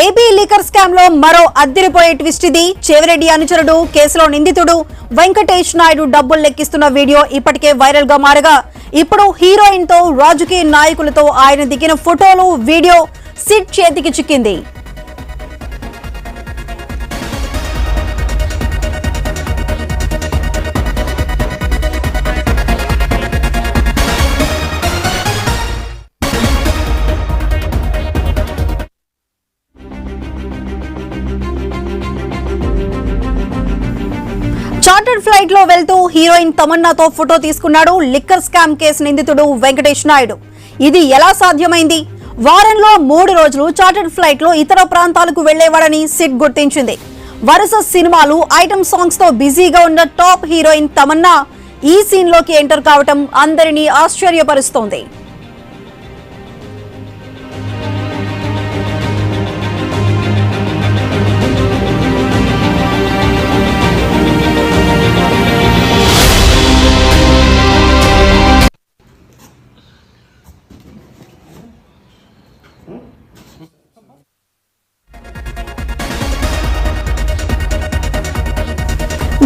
AP leaker scam లో మరో అద్దరిపోయే twist ఇది. చెవిరెడ్డి అనుచరుడు కేసులో నిందితుడు వెంకటేష్ నాయుడు డబ్బులు లెక్కిస్తున్న వీడియో ఇప్పటికే వైరల్ గా మారగా ఇప్పుడు హీరోయిన్ తో రాజకీయ నాయకులతో ఆయన దిగిన ఫోటోలు వీడియో సిట్ చేతికి చిక్కింది. చార్టర్డ్ ఫ్లైట్ లో వెళ్తూ హీరోయిన్ తమన్నాతో ఫోటో తీసుకున్నాడు లిక్కర్ స్కామ్ కేసు నిందితుడు వెంకటేష్ నాయుడు. ఇది ఎలా సాధ్యమైంది? వారంలో 3 రోజులు చార్టర్డ్ ఫ్లైట్ లో ఇతర ప్రాంతాలకు వెళ్లేవాడని సిట్ గుర్తించింది. వరుస సినిమాలు, ఐటమ్ సాంగ్స్ తో బిజీగా ఉన్న టాప్ హీరోయిన్ తమన్నా ఈ సీన్ లోకి ఎంటర్ కావటం అందరినీ ఆశ్చర్యపరుస్తోంది.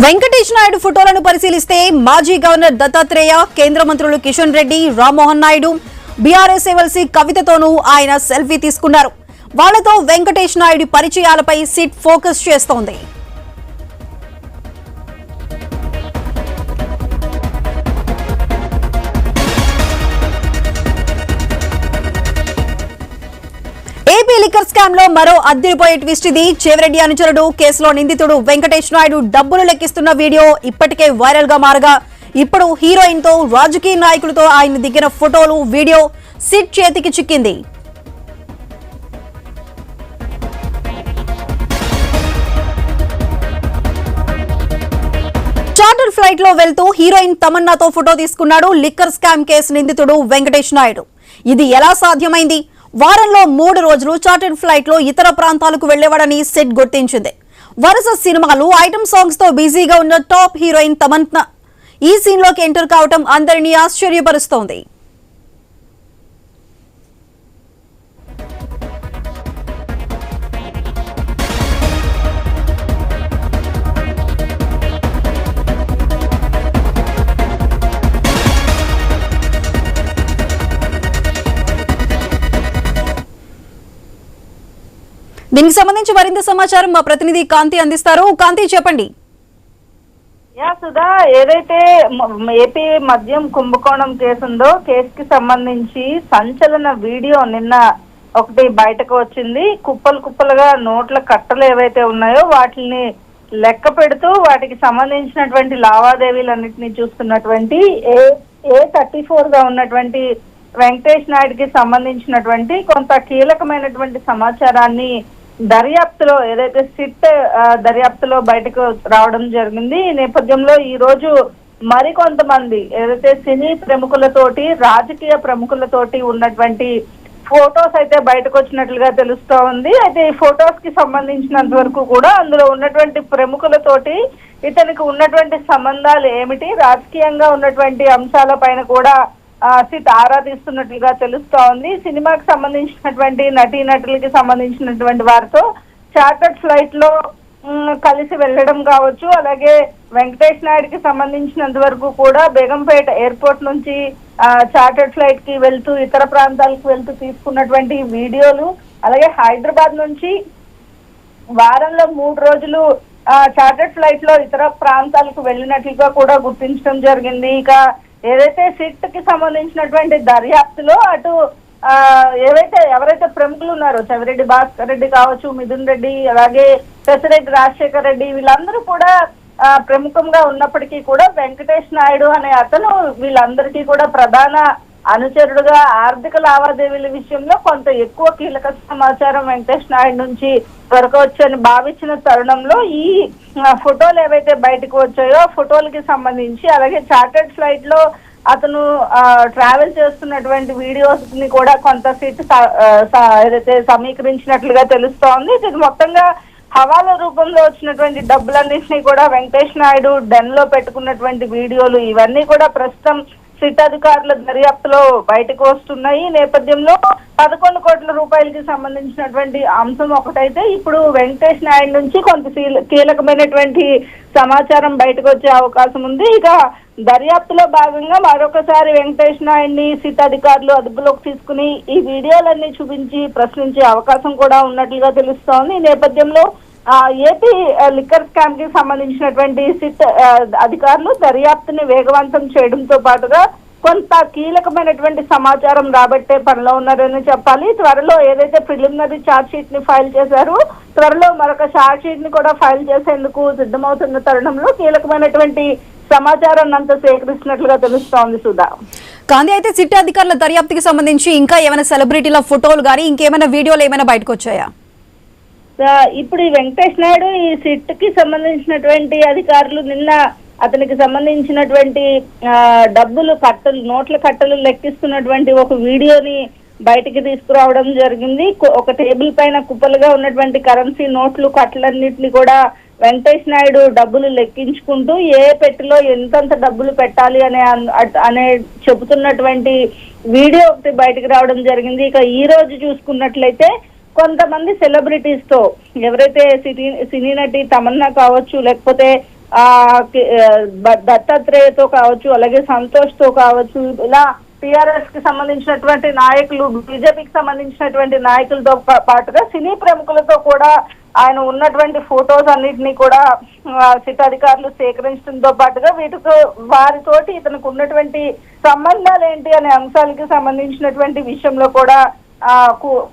వెంకటేష్ నాయుడు ఫోటోలను పరిశీలిస్తే మాజీ గవర్నర్ దత్తాత్రేయ, కేంద్ర మంత్రులు కిషన్ రెడ్డి, రామ్మోహన్ నాయుడు, బీఆర్ఎస్ ఎమ్మెల్సీ కవితతోనూ ఆయన సెల్ఫీ తీసుకున్నారు. వాళ్లతో వెంకటేష్ నాయుడు పరిచయాలపై సిట్ ఫోకస్ చేస్తోంది. ఏపీ లిక్కర్ స్కామ్ లో మరో అద్దరిపోయే ట్విస్ట్ ఇది. చెవిరెడ్డి అనుచరుడు కేసులో నిందితుడు వెంకటేష్ నాయుడు డబ్బులు లెక్కిస్తున్న వీడియో ఇప్పటికే వైరల్ గా మారగా ఇప్పుడు హీరోయిన్ తో రాజకీయ నాయకులతో ఆయన దిగిన ఫోటోలు వీడియో సిట్ చేతికి చిక్కింది. చార్టర్ ఫ్లైట్ లో వెళ్తూ హీరోయిన్ తమన్నాతో ఫోటో తీసుకున్నాడు లిక్కర్ స్కామ్ కేసు నిందితుడు వెంకటేష్ నాయుడు. ఇది ఎలా సాధ్యమైంది? వారంలో 3 రోజులు చార్టర్డ్ ఫ్లైట్ లో ఇతర ప్రాంతాలకు వెళ్లేవాడని సిట్ గుర్తించింది. వరుస సినిమాలు, ఐటమ్ సాంగ్స్ తో బిజీగా ఉన్న టాప్ హీరోయిన్ తమన్నా ఈ సీన్ లోకి ఎంటర్ కావటం అందరినీ ఆశ్చర్యపరుస్తోంది. దీనికి సంబంధించి మరింత సమాచారం మా ప్రతినిధి కాంతి అందిస్తారు. కాంతి, చెప్పండి. సుధా, ఏదైతే ఏపీ మద్యం కుంభకోణం కేసు ఉందో కేసుకి సంబంధించి సంచలన వీడియో నిన్న ఒకటి బయటకు వచ్చింది. కుప్పలు కుప్పలుగా నోట్ల కట్టలు ఏవైతే ఉన్నాయో వాటిని లెక్క పెడుతూ వాటికి సంబంధించినటువంటి లావాదేవీలన్నింటినీ చూస్తున్నటువంటి A34 గా ఉన్నటువంటి వెంకటేష్ నాయుడుకి సంబంధించినటువంటి కొంత కీలకమైనటువంటి సమాచారాన్ని దర్యాప్తులో, ఏదైతే సిట్ దర్యాప్తులో బయటకు రావడం జరిగింది. ఈ నేపథ్యంలో ఈ రోజు మరికొంతమంది ఏదైతే సినీ ప్రముఖులతోటి, రాజకీయ ప్రముఖులతోటి ఉన్నటువంటి ఫొటోస్ అయితే బయటకు వచ్చినట్లుగా తెలుస్తూ ఉంది. అయితే ఈ ఫొటోస్ కి సంబంధించినంత వరకు కూడా అందులో ఉన్నటువంటి ప్రముఖులతోటి ఇతనికి ఉన్నటువంటి సంబంధాలు ఏమిటి, రాజకీయంగా ఉన్నటువంటి అంశాల పైన కూడా సిట్ ఆరా తీస్తున్నట్లుగా తెలుస్తా ఉంది. సినిమాకి సంబంధించినటువంటి నటీనటులకి సంబంధించినటువంటి వారితో చార్టర్డ్ ఫ్లైట్ లో కలిసి వెళ్ళడం కావచ్చు, అలాగే వెంకటేష్ నాయుడుకి సంబంధించినంత వరకు కూడా బేగంపేట ఎయిర్పోర్ట్ నుంచి చార్టర్డ్ ఫ్లైట్ కి వెళ్తూ ఇతర ప్రాంతాలకు వెళ్తూ తీసుకున్నటువంటి వీడియోలు, అలాగే హైదరాబాద్ నుంచి వారంలో 3 రోజులు చార్టర్డ్ ఫ్లైట్ లో ఇతర ప్రాంతాలకు వెళ్ళినట్లుగా కూడా గుర్తించడం జరిగింది. ఇక ఏదైతే సిట్ కి సంబంధించినటువంటి దర్యాప్తులో అటు ఎవరైతే ప్రముఖులు ఉన్నారో, చెవిరెడ్డి భాస్కర్ రెడ్డి కావచ్చు, మిథున్ రెడ్డి, అలాగే పెసిరెడ్డి రాజశేఖర్ రెడ్డి, వీళ్ళందరూ కూడా ప్రముఖంగా ఉన్నప్పటికీ కూడా వెంకటేష్ నాయుడు అనే అతను వీళ్ళందరికీ కూడా ప్రధాన అనుచరుడుగా ఆర్థిక లావాదేవీల విషయంలో కొంత ఎక్కువ కీలక సమాచారం వెంకటేష్ నాయుడు నుంచి దొరకవచ్చని భావించిన తరుణంలో ఈ ఫోటోలు ఏవైతే బయటకు వచ్చాయో ఆ ఫోటోలకి సంబంధించి, అలాగే చార్టర్డ్ ఫ్లైట్ లో అతను ట్రావెల్ చేస్తున్నటువంటి వీడియోస్ ని కూడా కొంత సిట్ ఏదైతే సమీకరించినట్లుగా తెలుస్తోంది. ఇది మొత్తంగా హవాలా రూపంలో వచ్చినటువంటి డబ్బులన్నింటినీ కూడా వెంకటేష్ నాయుడు డెన్ లో పెట్టుకున్నటువంటి వీడియోలు ఇవన్నీ కూడా ప్రస్తుతం సిట్ అధికారుల దర్యాప్తులో బయటకు వస్తున్నాయి. ఈ నేపథ్యంలో 11 కోట్ల రూపాయలకి సంబంధించినటువంటి అంశం ఒకటైతే ఇప్పుడు వెంకటేష్ నాయుడు నుంచి కొంత కీలకమైనటువంటి సమాచారం బయటకు వచ్చే అవకాశం ఉంది. ఇక దర్యాప్తులో భాగంగా మరొకసారి వెంకటేష్ నాయుడిని సిట్ అధికారులు అదుపులోకి తీసుకుని ఈ వీడియోలన్నీ చూపించి ప్రశ్నించే అవకాశం కూడా ఉన్నట్లుగా తెలుస్తోంది. ఈ నేపథ్యంలో ఏపీ లిక్కర్ స్కామ్ కి సంబంధించినటువంటి సిట్ అధికారులు దర్యాప్తుని వేగవంతం చేయడంతో పాటుగా కొంత కీలకమైనటువంటి సమాచారం రాబట్టే పనిలో ఉన్నారని చెప్పాలి. త్వరలో ఏదైతే ప్రిలిమినరీ ఛార్జ్ షీట్ ని ఫైల్ చేశారో త్వరలో మరొక ఛార్జ్ షీట్ ని కూడా ఫైల్ చేసేందుకు సిద్ధమవుతున్న తరుణంలో కీలకమైనటువంటి సమాచారాన్ని అంతా సేకరిస్తున్నట్లుగా తెలుస్తోంది సుధా. కానీ అయితే సిట్ అధికారుల దర్యాప్తుకి సంబంధించి ఇంకా ఏమైనా సెలబ్రిటీల ఫోటోలు కానీ ఇంకేమైనా వీడియోలు ఏమైనా బయటకు వచ్చాయా? ఇప్పుడు ఈ వెంకటేష్ నాయుడు ఈ సిట్ కి సంబంధించినటువంటి అధికారులు నిన్న అతనికి సంబంధించినటువంటి డబ్బులు కట్టలు నోట్ల కట్టలు లెక్కిస్తున్నటువంటి ఒక వీడియోని బయటికి తీసుకురావడం జరిగింది. ఒక టేబుల్ పైన కుప్పలుగా ఉన్నటువంటి కరెన్సీ నోట్లు కట్టలన్నింటినీ కూడా వెంకటేష్ నాయుడు డబ్బులు లెక్కించుకుంటూ ఏ పెట్టెలో ఎంతంత డబ్బులు పెట్టాలి అనే చెబుతున్నటువంటి వీడియో ఒకటి బయటకు రావడం జరిగింది. ఇక ఈ రోజు చూసుకున్నట్లయితే కొంతమంది సెలబ్రిటీస్ తో ఎవరైతే సినీ నటి తమన్నా కావచ్చు, లేకపోతే దత్తాత్రేయతో కావచ్చు, అలాగే సంతోష్ తో కావచ్చు, ఇలా టిఆర్ఎస్ కి సంబంధించినటువంటి నాయకులు, బీజేపీకి సంబంధించినటువంటి నాయకులతో పాటుగా సినీ ప్రముఖులతో కూడా ఆయన ఉన్నటువంటి ఫొటోస్ అన్నిటినీ కూడా సిట్ అధికారులు సేకరించడంతో పాటుగా వారితోటి ఇతనికి ఉన్నటువంటి సంబంధాలు ఏంటి అనే అంశాలకి సంబంధించినటువంటి విషయంలో కూడా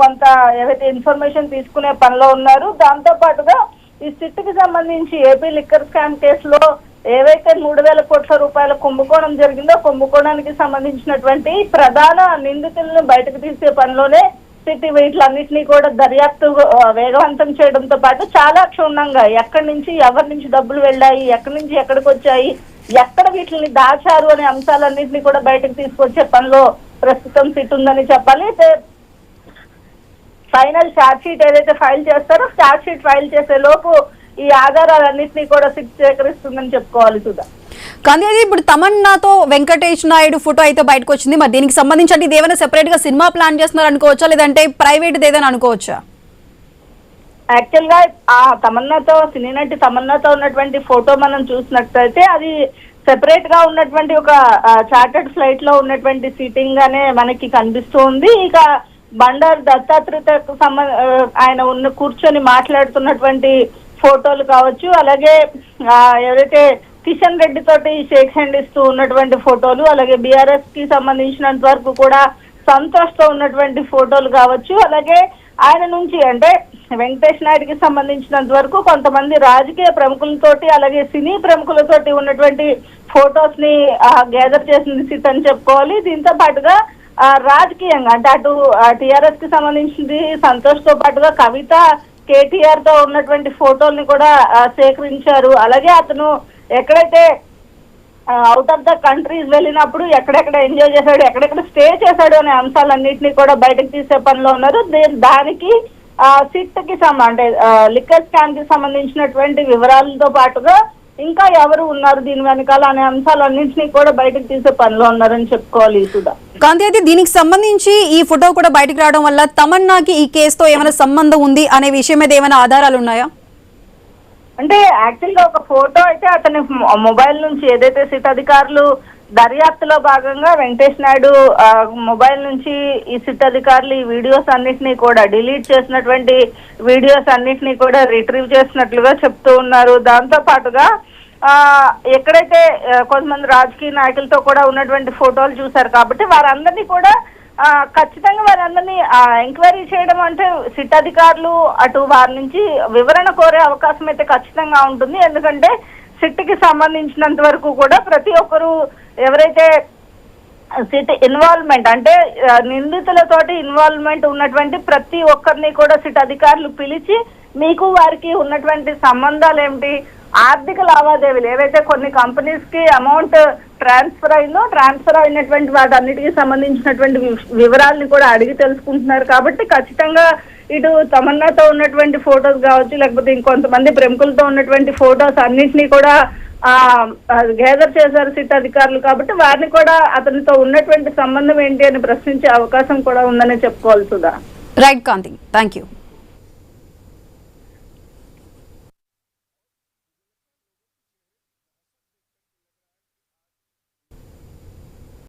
కొంత ఏవైతే ఇన్ఫర్మేషన్ తీసుకునే పనిలో ఉన్నారు. దాంతో పాటుగా ఈ సిట్ కి సంబంధించి ఏపీ లిక్కర్ స్కామ్ కేసులో ఏవైతే 3,000 కోట్ల రూపాయల కుంభకోణం జరిగిందో కుంభకోణానికి సంబంధించినటువంటి ప్రధాన నిందితులను బయటకు తీసే పనిలోనే సిట్ వీటిలన్నింటినీ కూడా దర్యాప్తు వేగవంతం చేయడంతో పాటు చాలా క్షుణ్ణంగా ఎక్కడి నుంచి ఎవరి నుంచి డబ్బులు వెళ్ళాయి, ఎక్కడి నుంచి ఎక్కడికి వచ్చాయి, ఎక్కడ వీటిని దాచారు అనే అంశాలన్నింటినీ కూడా బయటకు తీసుకొచ్చే పనిలో ప్రస్తుతం సిట్ ఉందని చెప్పాలి. ఫైనల్ ఛార్జ్ షీట్ ఏదైతే ఫైల్ చేస్తారో ఛార్జ్ షీట్ ఫైల్ చేసే లోపు ఈ ఆధారాలన్నింటినీ కూడా సిట్ సేకరిస్తుందని చెప్పుకోవాలి సుధా. కానీ అది ఇప్పుడు తమన్నాతో వెంకటేష్ నాయుడు ఫోటో అయితే బయటకు వచ్చింది. మరి దీనికి సంబంధించి అంటే ఇదేమైనా సెపరేట్ గా సినిమా ప్లాన్ చేస్తున్నారు అనుకోవచ్చా, లేదంటే ప్రైవేట్ ఏదైనా అనుకోవచ్చా? యాక్చువల్ గా సినీ నటి తమన్నాతో ఉన్నటువంటి ఫోటో మనం చూసినట్లయితే అది సెపరేట్ గా ఉన్నటువంటి ఒక చార్టర్డ్ ఫ్లైట్ లో ఉన్నటువంటి సీటింగ్ గానే మనకి కనిపిస్తూ ఉంది. ఇక బండారు దత్తాత్రేయకు ఆయన కూర్చొని మాట్లాడుతున్నటువంటి ఫోటోలు కావచ్చు, అలాగే ఎవరైతే కిషన్ రెడ్డి తోటి షేక్ హ్యాండ్ ఇస్తూ ఉన్నటువంటి ఫోటోలు, అలాగే బీఆర్ఎస్ కి సంబంధించినంత వరకు కూడా సంతోష్ తో ఉన్నటువంటి ఫోటోలు కావచ్చు, అలాగే ఆయన నుంచి అంటే వెంకటేష్ నాయుడికి సంబంధించినంత వరకు కొంతమంది రాజకీయ ప్రముఖులతోటి అలాగే సినీ ప్రముఖులతోటి ఉన్నటువంటి ఫొటోస్ ని గ్యాదర్ చేసింది సిట్ అని చెప్పుకోవాలి. దీంతో పాటుగా రాజకీయంగా అంటే అటు టిఆర్ఎస్ కి సంబంధించింది సంతోష్ తో పాటుగా కవిత, కేటీఆర్ తో ఉన్నటువంటి ఫోటోల్ని కూడా సేకరించారు. అలాగే అతను ఎక్కడైతే అవుట్ ఆఫ్ ద కంట్రీస్ వెళ్ళినప్పుడు ఎక్కడెక్కడ ఎంజాయ్ చేశాడు, ఎక్కడెక్కడ స్టే చేశాడు అనే అంశాలన్నింటినీ కూడా బయటకు తీసే పనిలో ఉన్నారు. దానికి సిట్ కి అంటే లిక్కర్ స్కామ్ కి సంబంధించినటువంటి వివరాలతో పాటుగా ఇంకా ఎవరు ఉన్నారు దీని వెనకాల అనే అంశాలన్నింటినీ కూడా బయటకు తీసే పనిలో ఉన్నారని చెప్పుకోవాలి. సుధా, కాంతి అయితే దీనికి సంబంధించి ఈ ఫోటో కూడా బయటకు రావడం వల్ల తమన్నాకి ఈ కేసుతో ఏమైనా సంబంధం ఉంది అనే విషయం మీద ఏమైనా ఆధారాలు ఉన్నాయా? అంటే యాక్చువల్ గా ఒక ఫోటో అయితే అతని మొబైల్ నుంచి ఏదైతే సిట్ అధికారులు దర్యాప్తులో భాగంగా వెంకటేష్ నాయుడు మొబైల్ నుంచి ఈ సిట్ అధికారులు ఈ వీడియోస్ అన్నిటినీ కూడా డిలీట్ చేసినటువంటి వీడియోస్ అన్నిటినీ కూడా రిట్రీవ్ చేసినట్లుగా చెప్తూ ఉన్నారు. దాంతో పాటుగా ఎక్కడైతే కొంతమంది రాజకీయ నాయకులతో కూడా ఉన్నటువంటి ఫోటోలు చూశారు కాబట్టి వారందరినీ కూడా ఖచ్చితంగా వారందరినీ ఎంక్వైరీ చేయడం అంటే సిట్ అధికారులు అటు వారి నుంచి వివరణ కోరే అవకాశం అయితే ఖచ్చితంగా ఉంటుంది. ఎందుకంటే సిట్ కి సంబంధించినంత వరకు కూడా ప్రతి ఒక్కరు ఎవరైతే సిట్ ఇన్వాల్వ్మెంట్ అంటే నిందితులతోటి ఇన్వాల్వ్మెంట్ ఉన్నటువంటి ప్రతి ఒక్కరిని కూడా సిట్ అధికారులు పిలిచి మీకు వారికి ఉన్నటువంటి సంబంధాలు ఏమిటి, ఆర్థిక లావాదేవీలు ఏవైతే కొన్ని కంపెనీస్ కి అమౌంట్ ట్రాన్స్ఫర్ అయినటువంటి వాటన్నిటికి సంబంధించినటువంటి వివరాలని కూడా అడిగి తెలుసుకుంటున్నారు. కాబట్టి ఖచ్చితంగా ఇటు తమన్నాతో ఉన్నటువంటి ఫొటోస్ కావచ్చు, లేకపోతే ఇంకొంతమంది ప్రముఖులతో ఉన్నటువంటి ఫొటోస్ అన్నింటినీ కూడా గ్యాదర్ చేశారు సిట్ అధికారులు. కాబట్టి వారిని కూడా అతనితో ఉన్నటువంటి సంబంధం ఏంటి అని ప్రశ్నించే అవకాశం కూడా ఉందని చెప్పుకోవాలి Sudha. Right Kanti, thank you.